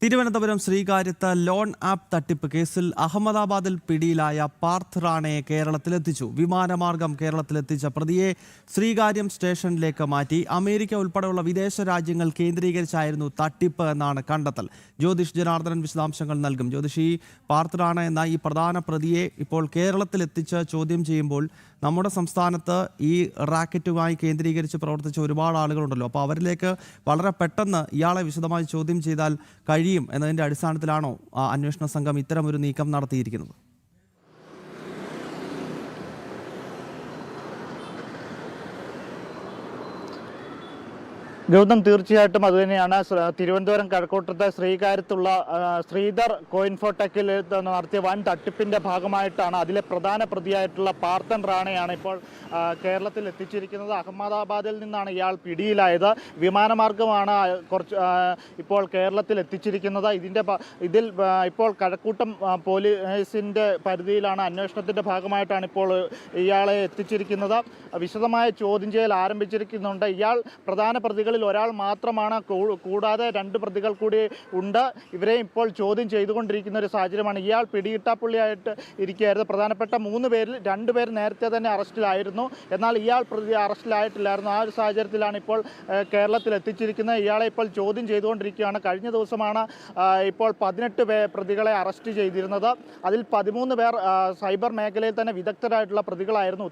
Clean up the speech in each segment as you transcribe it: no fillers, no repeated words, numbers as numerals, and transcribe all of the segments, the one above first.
Thiruvananthapuram ശ്രീകാര്യത്ത് loan app തട്ടിപ്പ് കേസിൽ അഹമ്മദാബാദിൽ പിടിയിലായ പാർത്ഥ് റാണയെ കേരളത്തിലെത്തിച്ചു. വിമാനമാർഗം കേരളത്തിലെത്തിച്ച പ്രതിയെ ശ്രീകാര്യം സ്റ്റേഷനിലേക്ക് മാറ്റി. അമേരിക്ക ഉൾപ്പെടെയുള്ള വിദേശ രാജ്യങ്ങൾ കേന്ദ്രീകരിച്ചായിരുന്നു തട്ടിപ്പ് എന്നാണ് കണ്ടെത്തൽ. ജ്യോതിഷ് ജനാർദ്ദനൻ വിശദാംശങ്ങൾ നൽകും. ജ്യോതിഷ്, ഈ പാർത്ഥ് റാണ എന്ന ഈ പ്രധാന പ്രതിയെ ഇപ്പോൾ കേരളത്തിലെത്തിച്ച് ചോദ്യം ചെയ്യുമ്പോൾ നമ്മുടെ സംസ്ഥാനത്ത് ഈ റാക്കറ്റുമായി കേന്ദ്രീകരിച്ച് പ്രവർത്തിച്ച ഒരുപാട് ആളുകളുണ്ടല്ലോ. അപ്പോൾ അവരിലേക്ക് വളരെ പെട്ടെന്ന് ഇയാളെ വിശദമായി ചോദ്യം ചെയ്താൽ കഴിയും എന്നതിൻ്റെ അടിസ്ഥാനത്തിലാണോ അന്വേഷണ സംഘം ഇത്തരമൊരു നീക്കം നടത്തിയിരിക്കുന്നത്? ഗൗതം, തീർച്ചയായിട്ടും അതുതന്നെയാണ്. തിരുവനന്തപുരം കഴക്കൂട്ടത്തെ ശ്രീകാര്യത്തുള്ള ശ്രീധർ കോയിൻഫോടെക്കിൽ നടത്തിയ വൻ തട്ടിപ്പിന്റെ ഭാഗമായിട്ടാണ് അതിലെ പ്രധാന പ്രതിയായിട്ടുള്ള പാർത്ഥൻ റാണയാണ് ഇപ്പോൾ കേരളത്തിൽ എത്തിച്ചിരിക്കുന്നത്. അഹമ്മദാബാദിൽ നിന്നാണ് ഇയാൾ പിടിയിലായത്. വിമാനമാർഗമാണ് ഇപ്പോൾ കേരളത്തിൽ എത്തിച്ചിരിക്കുന്നത്. ഇതിൽ ഇപ്പോൾ കഴക്കൂട്ടം പോലീസിന്റെ പരിധിയിലാണ്, അന്വേഷണത്തിന്റെ ഭാഗമായിട്ടാണ് ഇപ്പോൾ ഇയാളെ എത്തിച്ചിരിക്കുന്നത്. വിശദമായ ചോദ്യം ചെയ്യൽ ആരംഭിച്ചിരിക്കുന്നുണ്ട്. ഇയാൾ പ്രധാന പ്രതികളിൽ ഒരാൾ മാത്രമാണ്, കൂടാതെ 2 പ്രതികൾ കൂടി ഉണ്ട്. ഇവരെ ഇപ്പോൾ ചോദ്യം ചെയ്തുകൊണ്ടിരിക്കുന്ന ഒരു സാഹചര്യമാണ്. ഇയാൾ പിടികിട്ടാപ്പുള്ളിയായിട്ട് ഇരിക്കുകയായിരുന്നു. പ്രധാനപ്പെട്ട 3 പേരിൽ 2 പേർ നേരത്തെ തന്നെ അറസ്റ്റിലായിരുന്നു. എന്നാൽ ഇയാൾ അറസ്റ്റിലായിട്ടില്ലായിരുന്നു. ആ ഒരു സാഹചര്യത്തിലാണ് ഇപ്പോൾ കേരളത്തിൽ എത്തിച്ചിരിക്കുന്നത്. ഇയാളെ ഇപ്പോൾ ചോദ്യം ചെയ്തുകൊണ്ടിരിക്കുകയാണ്. കഴിഞ്ഞ ദിവസമാണ് ഇപ്പോൾ 18 പ്രതികളെ അറസ്റ്റ് ചെയ്തിരുന്നത്. അതിൽ 13 പേർ സൈബർ മേഖലയിൽ തന്നെ വിദഗ്ധരായിട്ടുള്ള പ്രതികളായിരുന്നു.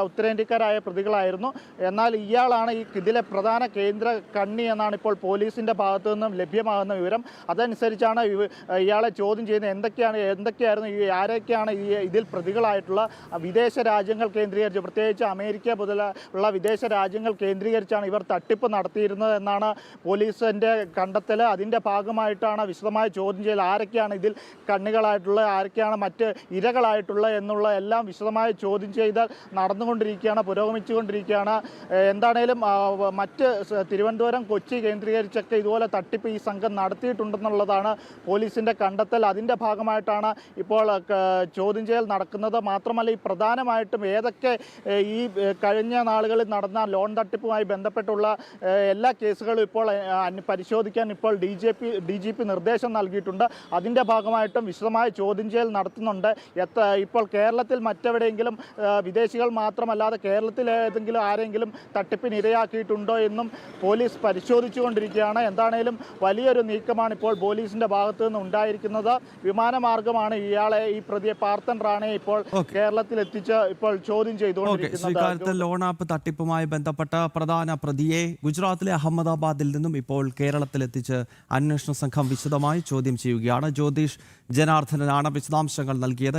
ഉത്തരേന്ത്യക്കാരായ പ്രതികളായിരുന്നു. എന്നാൽ ഇയാളാണ് ഇതിലെ പ്രധാന കേന്ദ്ര കണ്ണി എന്നാണ് ഇപ്പോൾ പോലീസിന്റെ ഭാഗത്തു നിന്നും ലഭ്യമാകുന്ന വിവരം. അതനുസരിച്ചാണ് ഇയാളെ ചോദ്യം ചെയ്യുന്നത്. എന്തൊക്കെയായിരുന്നു ആരൊക്കെയാണ് ഇതിൽ പ്രതികളായിട്ടുള്ള വിദേശ രാജ്യങ്ങൾ കേന്ദ്രീകരിച്ച്, പ്രത്യേകിച്ച് അമേരിക്ക മുതലുള്ള വിദേശ രാജ്യങ്ങൾ കേന്ദ്രീകരിച്ചാണ് ഇവർ തട്ടിപ്പ് നടത്തിയിരുന്നത് എന്നാണ് പോലീസിന്റെ കണ്ടെത്തൽ. അതിന്റെ ഭാഗമായിട്ടാണ് വിശദമായ ചോദ്യം ചെയ്യൽ. ആരൊക്കെയാണ് ഇതിൽ കണ്ണികളായിട്ടുള്ള, ആരൊക്കെയാണ് മറ്റ് ഇരകളായിട്ടുള്ള എന്നുള്ള എല്ലാം വിശദമായ ചോദ്യം ചെയ്ത് നടന്നുകൊണ്ടിരിക്കുകയാണ്, പുരോഗമിച്ചുകൊണ്ടിരിക്കുകയാണ്. എന്താണേലും മറ്റ് തിരുവനന്തപുരം, കൊച്ചി കേന്ദ്രീകരിച്ചൊക്കെ ഇതുപോലെ തട്ടിപ്പ് ഈ സംഘം നടത്തിയിട്ടുണ്ടെന്നുള്ളതാണ് പോലീസിന്റെ കണ്ടെത്തൽ. അതിന്റെ ഭാഗമായിട്ടാണ് ഇപ്പോൾ ചോദ്യം ചെയ്യൽ നടക്കുന്നത്. മാത്രമല്ല, ഈ പ്രധാനമായിട്ടും ഏതൊക്കെ ഈ കഴിഞ്ഞ നാളുകളിൽ നടന്ന ലോൺ തട്ടിപ്പുമായി ബന്ധപ്പെട്ടുള്ള എല്ലാ കേസുകളും ഇപ്പോൾ പരിശോധിക്കാൻ ഇപ്പോൾ DGP നിർദ്ദേശം നൽകിയിട്ടുണ്ട്. അതിന്റെ ഭാഗമായിട്ടും വിശദമായ ചോദ്യം ചെയ്യൽ നടത്തുന്നുണ്ട്. ഇപ്പോൾ കേരളത്തിൽ മറ്റെവിടെയെങ്കിലും വിദേശികൾ മാത്രമല്ലാതെ കേരളത്തിൽ ഏതെങ്കിലും ആരെങ്കിലും തട്ടിപ്പിന് ഇരയാക്കിയിട്ടുണ്ടോ എന്നും പോലീസ് പരിശോധിച്ചുകൊണ്ടിരിക്കുകയാണ്. എന്താണേലും വലിയൊരു നീക്കമാണ് ഇപ്പോൾ പോലീസിന്റെ ഭാഗത്തു നിന്ന് ഉണ്ടായിരിക്കുന്നത്. വിമാനമാർഗമാണ് ഈ പ്രതിയെ പാർത്ഥൻ റാണയെ ഇപ്പോൾ കേരളത്തിൽ എത്തിച്ച് ഇപ്പോൾ ചോദ്യം ചെയ്തുകൊണ്ടിരിക്കുന്നത്. ലോൺ ആപ്പ് തട്ടിപ്പുമായി ബന്ധപ്പെട്ട പ്രധാന പ്രതിയെ ഗുജറാത്തിലെ അഹമ്മദാബാദിൽ നിന്നും ഇപ്പോൾ കേരളത്തിൽ എത്തിച്ച് അന്വേഷണ സംഘം വിശദമായി ചോദ്യം ചെയ്യുകയാണ്. ജ്യോതിഷ് ജനാർദ്ദനനാണ് വിശദാംശങ്ങൾ നൽകിയത്.